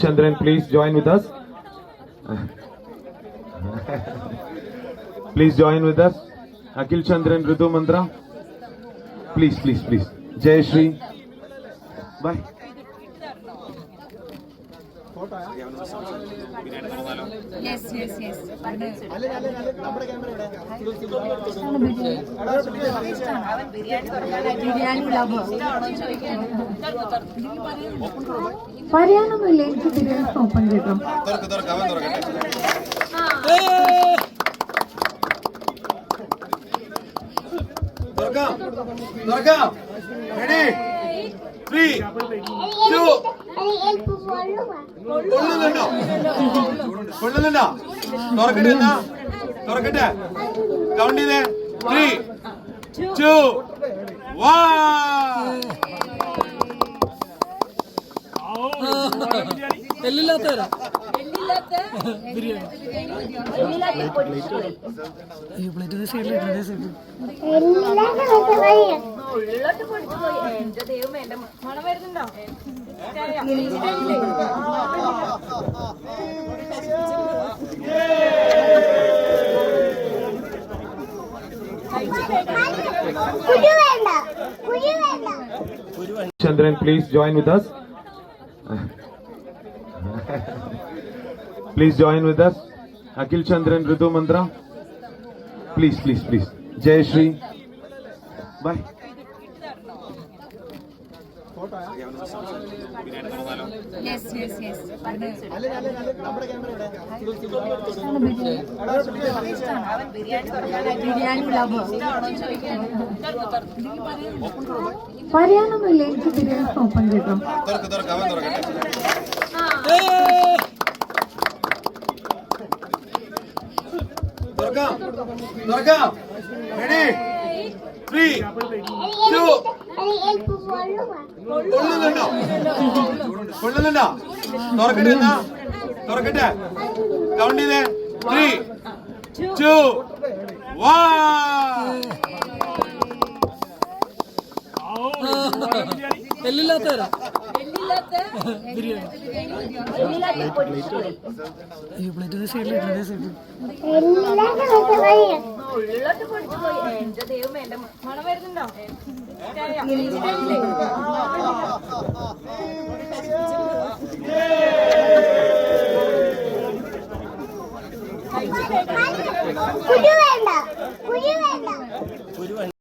Chandran, please join with us. Please join with us. Akhil Chandran, Ritu Mantra. Please. Jai Shri. Bye. Yes. Biryani lover പറയാനൊന്നുമില്ല. എനിക്ക് biryani open ചെയ്തോ. തുറക്കട്ടെ count ചെയ്തേ 3, 2, 1. എല്ലില്ലാത്തവരാ plate സൈഡിൽ എന്റെ ദൈവം എന്റെ മണം വരുന്നുണ്ടോ? Chandran, please join with us. Please join with us. Akhil Chandran, Ritu Mantra. Please. Jai Shri. Bye. Yes. Biryani lover പറയാനൊന്നുമില്ല. എനിക്ക് ബിരിയാണി ഓപ്പൺ ചെയ്തോ. തുറക്കാം. Ready? 3, 2. കൊള്ളുന്നുണ്ടോ? തുറക്കട്ടെ കൗണ്ട് ചെയ്തേ 3, 2, 1. എല്ലില്ലാത്തവരാ പ്ലേറ്റ് സൈഡിൽ എന്റെ ദൈവം എന്റെ മണം വരുന്നുണ്ടോ? കുഴി വേണ്ട